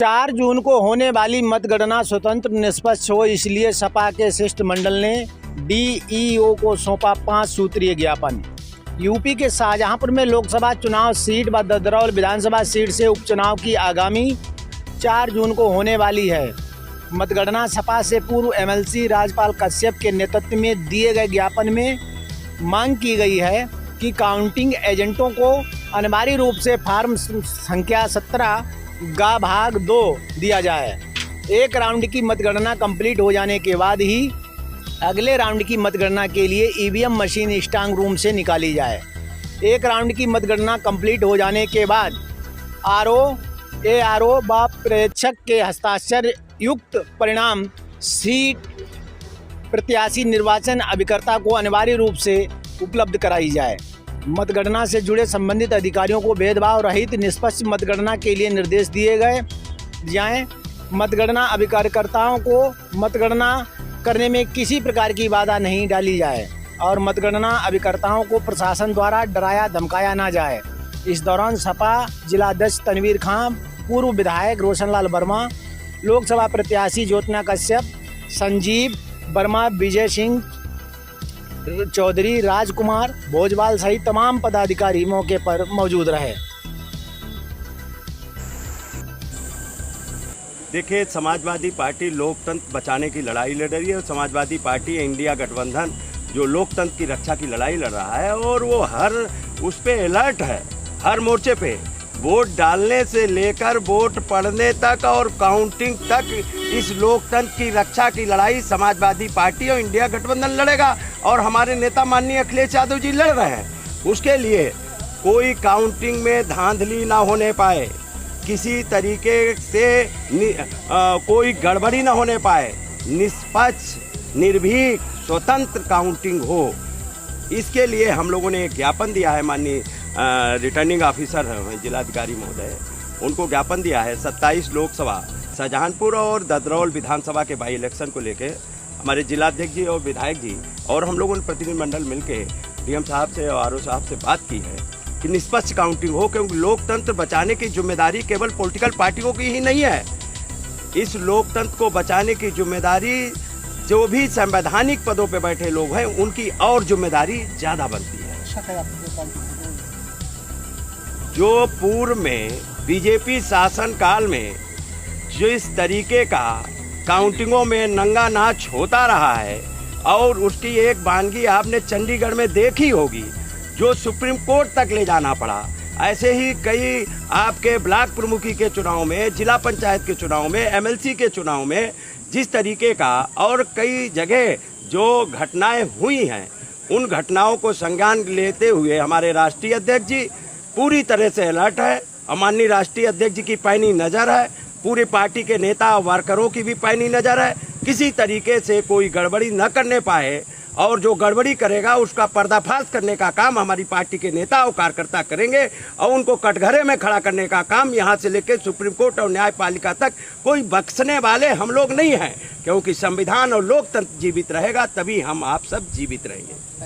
4 जून को होने वाली मतगणना स्वतंत्र निष्पक्ष हो, इसलिए सपा के शिष्टमंडल ने डीईओ को सौंपा 5 सूत्रीय ज्ञापन। यूपी के शाहजहांपुर में लोकसभा चुनाव सीट व ददरौल विधानसभा सीट से उपचुनाव की आगामी 4 जून को होने वाली है। मतगणना सपा से पूर्व एमएलसी राजपाल कश्यप के नेतृत्व में दिए गए ज्ञापन में मांग की गई है कि काउंटिंग एजेंटों को अनिवार्य रूप से फार्म संख्या 17 का भाग 2 दिया जाए। एक राउंड की मतगणना कंप्लीट हो जाने के बाद ही अगले राउंड की मतगणना के लिए ईवीएम मशीन स्ट्रांग रूम से निकाली जाए। एक राउंड की मतगणना कंप्लीट हो जाने के बाद एआरओ व प्रेक्षक के हस्ताक्षर युक्त परिणाम सीट प्रत्याशी निर्वाचन अभिकर्ता को अनिवार्य रूप से उपलब्ध कराई जाए। मतगणना से जुड़े संबंधित अधिकारियों को भेदभाव रहित निष्पक्ष मतगणना के लिए निर्देश दिए जाएं। मतगणना अभिकर्ताओं को मतगणना करने में किसी प्रकार की बाधा नहीं डाली जाए और मतगणना अभिकर्ताओं को प्रशासन द्वारा डराया धमकाया ना जाए। इस दौरान सपा जिलाध्यक्ष तनवीर खां, पूर्व विधायक रोशनलाल वर्मा, लोकसभा प्रत्याशी ज्योत्ना कश्यप, संजीव वर्मा, विजय सिंह चौधरी, राजकुमार भोजवाल सहित तमाम पदाधिकारी मौके पर मौजूद रहे। देखिए, समाजवादी पार्टी लोकतंत्र बचाने की लड़ाई लड़ रही है और समाजवादी पार्टी इंडिया गठबंधन जो लोकतंत्र की रक्षा की लड़ाई लड़ रहा है और वो हर उस पे अलर्ट है, हर मोर्चे पे। वोट डालने से लेकर वोट पड़ने तक और काउंटिंग तक इस लोकतंत्र की रक्षा की लड़ाई समाजवादी पार्टी और इंडिया गठबंधन लड़ेगा और हमारे नेता माननीय अखिलेश यादव जी लड़ रहे हैं। उसके लिए कोई काउंटिंग में धांधली ना होने पाए, किसी तरीके से कोई गड़बड़ी ना होने पाए, निष्पक्ष निर्भीक स्वतंत्र काउंटिंग हो, इसके लिए हम लोगों ने एक ज्ञापन दिया है। माननीय रिटर्निंग ऑफिसर जिलाधिकारी महोदय, उनको ज्ञापन दिया है 27 लोकसभा शाहजहांपुर और ददरौल विधानसभा के बाई इलेक्शन को लेके हमारे जिलाध्यक्ष जी और विधायक जी और हम लोगों ने प्रतिनिधिमंडल मिलके डीएम साहब से और आरओ साहब से बात की है कि निष्पक्ष काउंटिंग हो, क्योंकि लोकतंत्र बचाने की जिम्मेदारी केवल पॉलिटिकल पार्टियों की ही नहीं है। इस लोकतंत्र को बचाने की जिम्मेदारी जो भी संवैधानिक पदों पर बैठे लोग हैं उनकी और जिम्मेदारी ज़्यादा बनती है। जो पूर्व में बीजेपी शासन काल में जिस तरीके का काउंटिंगों में नंगा नाच होता रहा है और उसकी एक वानगी आपने चंडीगढ़ में देखी होगी जो सुप्रीम कोर्ट तक ले जाना पड़ा, ऐसे ही कई आपके ब्लॉक प्रमुखी के चुनाव में, जिला पंचायत के चुनाव में, एमएलसी के चुनाव में जिस तरीके का और कई जगह जो घटनाएं हुई हैं, उन घटनाओं को संज्ञान लेते हुए हमारे राष्ट्रीय अध्यक्ष जी पूरी तरह से अलर्ट है। माननीय राष्ट्रीय अध्यक्ष जी की पैनी नज़र है, पूरी पार्टी के नेता वर्करों की भी पैनी नज़र है, किसी तरीके से कोई गड़बड़ी न करने पाए और जो गड़बड़ी करेगा उसका पर्दाफाश करने का काम हमारी पार्टी के नेता और कार्यकर्ता करेंगे और उनको कटघरे में खड़ा करने का काम यहाँ से लेकर सुप्रीम कोर्ट और न्यायपालिका तक कोई बख्शने वाले हम लोग नहीं हैं, क्योंकि संविधान और लोकतंत्र जीवित रहेगा तभी हम आप सब जीवित रहेंगे।